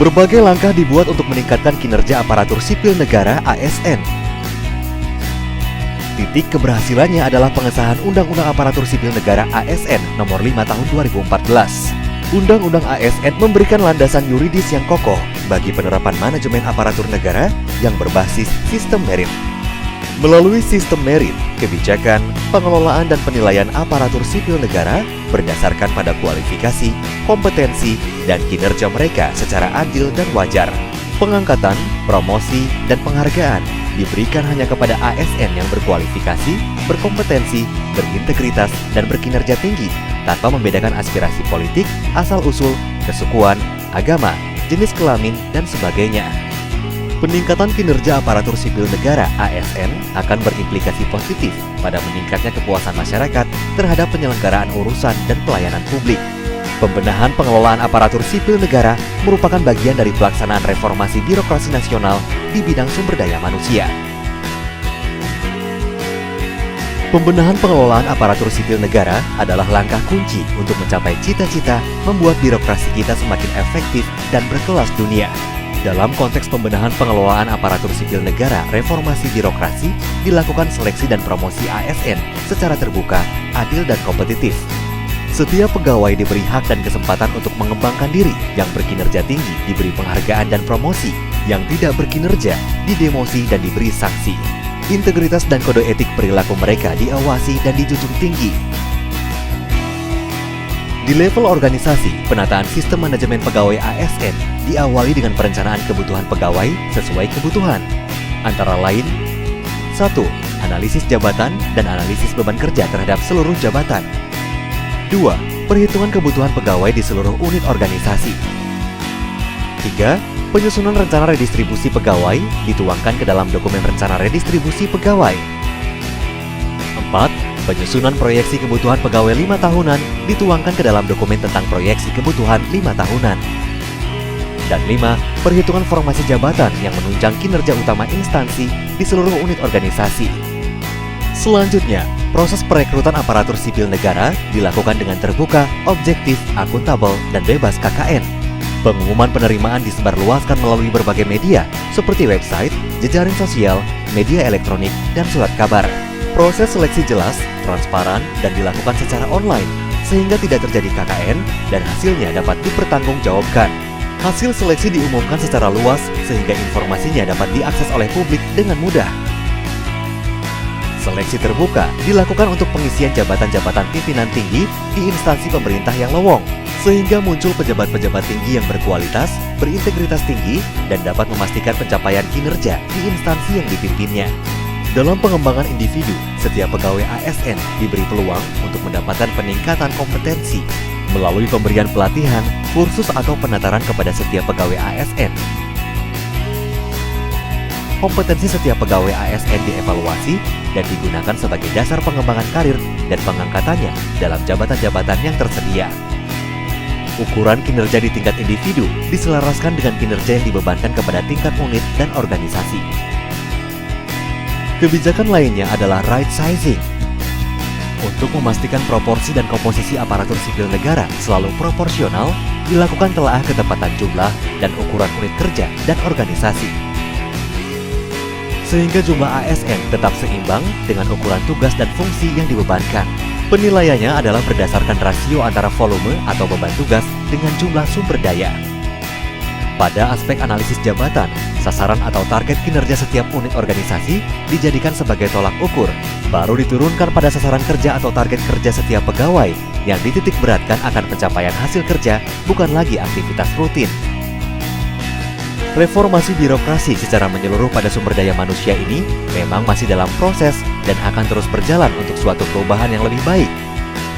Berbagai langkah dibuat untuk meningkatkan kinerja aparatur sipil negara (ASN). Titik keberhasilannya adalah pengesahan Undang-Undang Aparatur Sipil Negara (ASN) Nomor 5 Tahun 2014. Undang-Undang ASN memberikan landasan yuridis yang kokoh bagi penerapan manajemen aparatur negara yang berbasis sistem merit. Melalui sistem merit, kebijakan, pengelolaan dan penilaian aparatur sipil negara berdasarkan pada kualifikasi, kompetensi, dan kinerja mereka secara adil dan wajar. Pengangkatan, promosi, dan penghargaan diberikan hanya kepada ASN yang berkualifikasi, berkompetensi, berintegritas, dan berkinerja tinggi tanpa membedakan aspirasi politik, asal-usul, kesukuan, agama, jenis kelamin, dan sebagainya. Peningkatan kinerja aparatur sipil negara (ASN) akan berimplikasi positif pada meningkatnya kepuasan masyarakat terhadap penyelenggaraan urusan dan pelayanan publik. Pembenahan pengelolaan aparatur sipil negara merupakan bagian dari pelaksanaan reformasi birokrasi nasional di bidang sumber daya manusia. Pembenahan pengelolaan aparatur sipil negara adalah langkah kunci untuk mencapai cita-cita membuat birokrasi kita semakin efektif dan berkelas dunia. Dalam konteks pembenahan pengelolaan aparatur sipil negara, reformasi birokrasi dilakukan seleksi dan promosi ASN secara terbuka, adil, dan kompetitif. Setiap pegawai diberi hak dan kesempatan untuk mengembangkan diri. Yang berkinerja tinggi diberi penghargaan dan promosi, yang tidak berkinerja didemosi dan diberi sanksi. Integritas dan kode etik perilaku mereka diawasi dan dijunjung tinggi. Di level organisasi, penataan sistem manajemen pegawai ASN diawali dengan perencanaan kebutuhan pegawai sesuai kebutuhan. Antara lain, 1. Analisis jabatan dan analisis beban kerja terhadap seluruh jabatan. 2. Perhitungan kebutuhan pegawai di seluruh unit organisasi. 3. Penyusunan rencana redistribusi pegawai dituangkan ke dalam dokumen rencana redistribusi pegawai. 4. Penyusunan proyeksi kebutuhan pegawai 5 tahunan dituangkan ke dalam dokumen tentang proyeksi kebutuhan 5 tahunan. Dan 5. Perhitungan formasi jabatan yang menunjang kinerja utama instansi di seluruh unit organisasi. Selanjutnya, proses perekrutan aparatur sipil negara dilakukan dengan terbuka, objektif, akuntabel, dan bebas KKN. Pengumuman penerimaan disebarluaskan melalui berbagai media seperti website, jejaring sosial, media elektronik, dan surat kabar. Proses seleksi jelas, transparan, dan dilakukan secara online, sehingga tidak terjadi KKN dan hasilnya dapat dipertanggungjawabkan. Hasil seleksi diumumkan secara luas, sehingga informasinya dapat diakses oleh publik dengan mudah. Seleksi terbuka dilakukan untuk pengisian jabatan-jabatan pimpinan tinggi di instansi pemerintah yang lowong, sehingga muncul pejabat-pejabat tinggi yang berkualitas, berintegritas tinggi, dan dapat memastikan pencapaian kinerja di instansi yang dipimpinnya. Dalam pengembangan individu, setiap pegawai ASN diberi peluang untuk mendapatkan peningkatan kompetensi melalui pemberian pelatihan, kursus atau penataran kepada setiap pegawai ASN. Kompetensi setiap pegawai ASN dievaluasi dan digunakan sebagai dasar pengembangan karir dan pengangkatannya dalam jabatan-jabatan yang tersedia. Ukuran kinerja di tingkat individu diselaraskan dengan kinerja yang dibebankan kepada tingkat unit dan organisasi. Kebijakan lainnya adalah right sizing. Untuk memastikan proporsi dan komposisi aparatur sipil negara selalu proporsional, dilakukan telaah ketepatan jumlah dan ukuran unit kerja dan organisasi. Sehingga jumlah ASN tetap seimbang dengan ukuran tugas dan fungsi yang dibebankan. Penilaiannya adalah berdasarkan rasio antara volume atau beban tugas dengan jumlah sumber daya. Pada aspek analisis jabatan, sasaran atau target kinerja setiap unit organisasi dijadikan sebagai tolak ukur, baru diturunkan pada sasaran kerja atau target kerja setiap pegawai yang dititik beratkan akan pencapaian hasil kerja, bukan lagi aktivitas rutin. Reformasi birokrasi secara menyeluruh pada sumber daya manusia ini memang masih dalam proses dan akan terus berjalan untuk suatu perubahan yang lebih baik,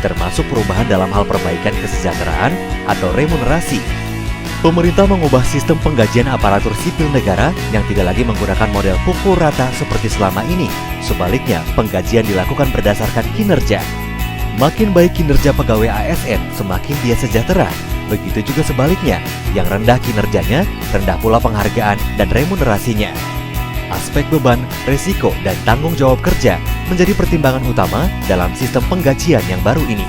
termasuk perubahan dalam hal perbaikan kesejahteraan atau remunerasi. Pemerintah mengubah sistem penggajian aparatur sipil negara yang tidak lagi menggunakan model pukul rata seperti selama ini. Sebaliknya, penggajian dilakukan berdasarkan kinerja. Makin baik kinerja pegawai ASN, semakin dia sejahtera. Begitu juga sebaliknya, yang rendah kinerjanya, rendah pula penghargaan dan remunerasinya. Aspek beban, resiko, dan tanggung jawab kerja menjadi pertimbangan utama dalam sistem penggajian yang baru ini.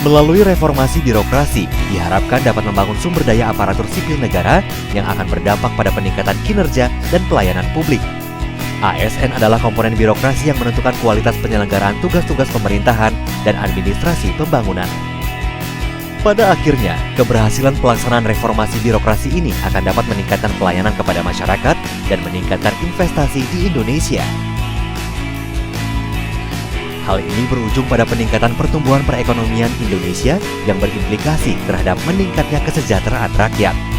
Melalui reformasi birokrasi, diharapkan dapat membangun sumber daya aparatur sipil negara yang akan berdampak pada peningkatan kinerja dan pelayanan publik. ASN adalah komponen birokrasi yang menentukan kualitas penyelenggaraan tugas-tugas pemerintahan dan administrasi pembangunan. Pada akhirnya, keberhasilan pelaksanaan reformasi birokrasi ini akan dapat meningkatkan pelayanan kepada masyarakat dan meningkatkan investasi di Indonesia. Hal ini berujung pada peningkatan pertumbuhan perekonomian Indonesia yang berimplikasi terhadap meningkatnya kesejahteraan rakyat.